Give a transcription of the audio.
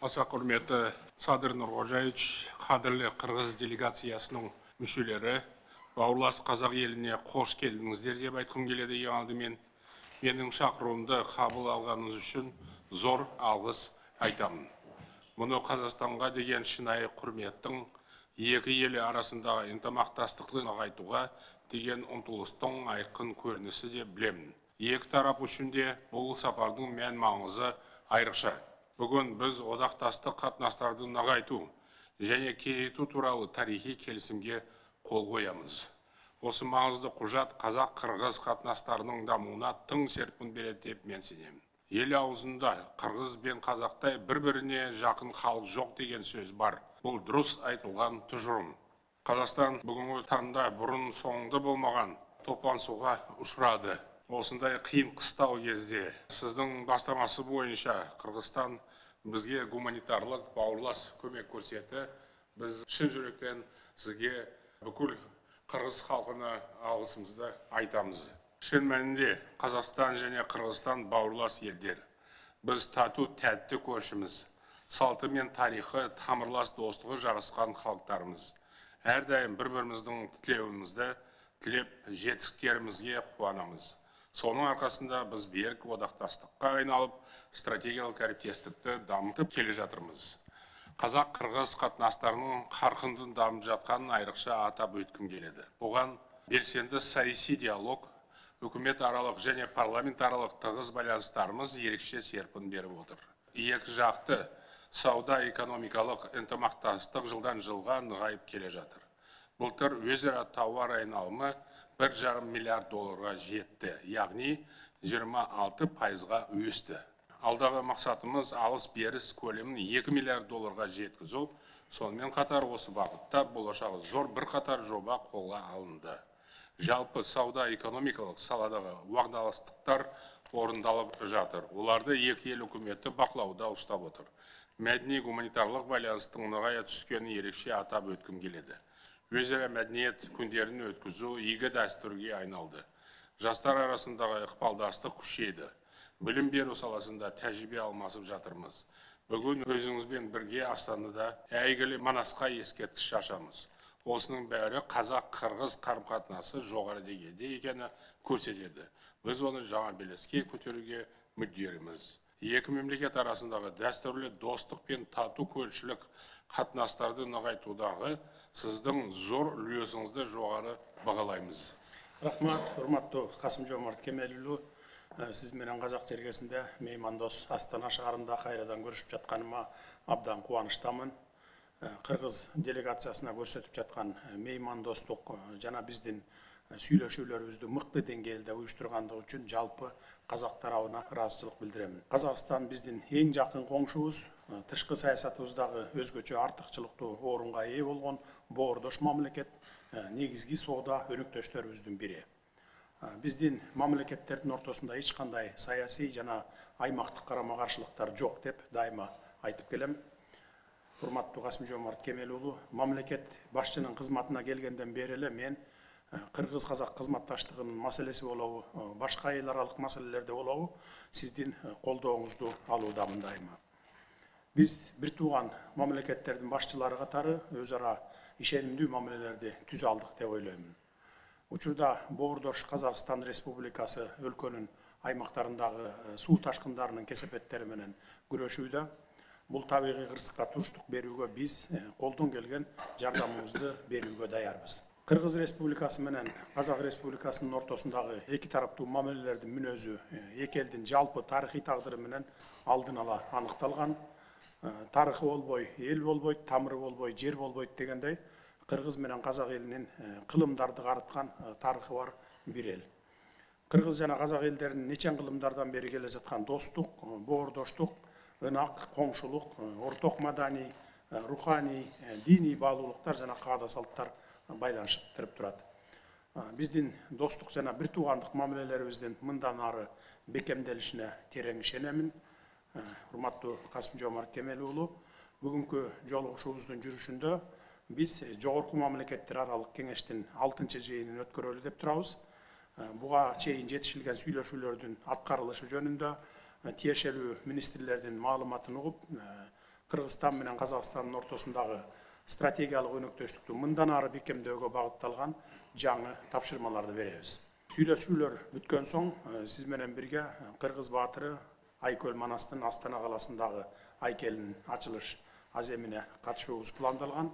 Аса құрметті Садыр Нұрғожаевич, қадірлі қырғыз делегациясының мүшелері, бауырлас қазақ еліне қош келдіңіздер деп айтқым келеді. Ең алдымен менің шақыруымды қабыл алғаныңыз үшін зор алғыс айтамын. Мұны Қазақстанға деген шынайы құрметтің, екі елі арасындағы ынтымақтастықты нығайтуға деген ұмтылыстың айқын көрінісі деп білемін. Екі тарап үшін де бұл сапардың мән маңызы айрықша. Бүгін біз одақтастық қатынастарды нығайту және кеңейту туралы тарихи келісімге қол қоямыз. Осы маңызды құжат қазақ-қырғыз қатынастарының дамуына тың серпін береді деп мен сенемін. Ел аузында қырғыз бен қазақтай бір-біріне жақын халық жоқ деген сөз бар. Бұл дұрыс айтылған тұжырым. Қазақстан бүгінгі таңда бұрын соңды болмаған топан-суға ұшырады. Осындай қиын қыстау кезде сіздің бастамасы бойынша Қырғызстан бізге гуманитарлық бауырлас көмек көрсетті. Біз шын жүректен сізге бүкіл қырғыз халқына алғысымызды айтамыз. Шын мәнінде Қазақстан және Қырғызстан бауырлас елдер. Біз тату тәтті көршіміз, салты мен тарихы тамырлас достығы жарасқан халықтарымыз. Әрдайым бір-біріміздің тілеуімізді тілеп жетістіктерімізге қуанамыз. Соның арқасында біз берік одақтастыққа айналып, стратегиялық әріптестікті дамытып келе жатырмыз. Қазақ-қырғыз қатынастарының қарқынды дамып жатқанын айрықша атап өткім келеді. Бұған белсенді саяси диалог, үкімет аралық және парламент аралық тығыз байланыстарымыз ерекше серпін беріп отыр. Екі жақты сауда-экономикалық ынтымақтастық жылдан жылға нығайып келе жатыр. Былтыр өзара тауар айналымы 1,5 миллиард долларға жетті, яғни 26%-ға өсті. Алдағы мақсатымыз алыс-беріс көлемін 2 миллиард долларға жеткізу. Сонымен қатар осы бағытта болашағы зор бірқатар жоба қолға алынды. Жалпы сауда-экономикалық саладағы уағдаластықтар орындалып жатыр. Оларды екі ел үкіметі бақылауда ұстап отыр. Мәдени-гуманитарлық байланыстың нығая түскенін ерекше атап өткім келеді. Өзара мәдениет күндерін өткізу игі дәстүрге айналды. Жастар арасындағы ықпалдастық күшейді. Білім беру саласында тәжірибе алмасып жатырмыз. Бүгін өзіңізбен бірге Астанада әйгілі Манасқа ескерткіш ашамыз. Осының бәрі қазақ-қырғыз қарым-қатынасы жоғары деңгейде екені көрсетеді. Біз оны жаңа белеске көтеруге мүдделіміз. Екі мемлекет арасындағы дәстүрлі достық пен тату көршілік қатынастарды нығайтудағы сіздің зор үлесіңізді жоғары бағалаймыз. Рахмат, урматтуу Касым-Жомарт Кемелұлы. Сіз менен қазақ жергесінде меймандос Астана шаарында кайрадан көрүшүп жатканыма абдан кубанычтамын. Кыргыз делегациясына көрсөтүп жаткан меймандостук жана биздин сүйлөшүүлөрүбүздү мыкты деңгээлде уюштургандыгы үчүн жалпы казак тарабына ыраазычылык билдирем. Казакстан биздин эң жакын коңшубуз, тышкы саясатыбыздагы өзгөчө артыкчылыктуу орунга ээ болгон боордош мамлекет, негизги соода өнөктөштөрүбүздүн бири. Биздин мамлекеттердин ортосунда эч кандай саясий жана аймактык карама-каршылыктар жок деп дайыма айтып келем. Урматтуу Касым-Жомарт Кемелұлы, мамлекет башчынын кызматына келгенден бери эле мен кыргыз-казак кызматташтыгынын маселеси болобу, башка эл аралык маселелерде болобу, сиздин колдооңузду алуудамын дайыма. Биз бир тууган мамлекеттердин башчылары катары өз ара ишенимдүү мамилелерди түзө алдык деп ойлойм. Учурда боордош Казакстан Республикасы өлкөнүн аймактарындагы суу ташкындарынын кесепеттери менен күрөшүүдө. Бул табигый кырсыкка туруштук берүүгө биз колдон келген жардамыбызды берүүгө даярбыз. Кыргыз Республикасы менен Казак Республикасынын ортосундагы эки тараптуу мамилелердин мүнөзү эки элдин жалпы тарыхый тагдыры менен алдын ала аныкталган. Тарыхы болбой, эл болбойт, тамыры болбой, жер болбойт дегендей, Кыргыз менен Казак элинин кылымдарды карыткан тарыхы бар бир эл. Кыргыз жана Казак элдеринин нечен кылымдардан бери келе жаткан достук, боордоштук, ынак, коңшулук, орток маданий, руханий, диний баалуулуктар жана каада салттар байланыштырып турат. Биздин достук жана бир туугандык мамилелерибиздин мындан ары бекемделишине терең ишенемин. Урматтуу Касым-Жомарт Кемелұлы, бүгүнкү жолугушуубуздун жүрүшүндө биз жогорку мамлекеттер аралык кеңештин 6-чы жыйынын өткөрөлү деп турабыз. Буга чейин жетишилген сүйлөшүүлөрдүн аткарылышы жөнүндө тиешелүү министрлердин маалыматын угуп, Кыргызстан менен Казакстандын ортосундагы стратегиялык өнөктөштүктү мындан ары бекемдөөгө багытталган жаңы тапшырмаларды беребиз. Сүйлөшүүлөр бүткөн соң сиз менен бирге Кыргыз баатыры Айкөл Манастын Астана каласындагы айкелинин ачылыш аземине катышуубуз пландалган.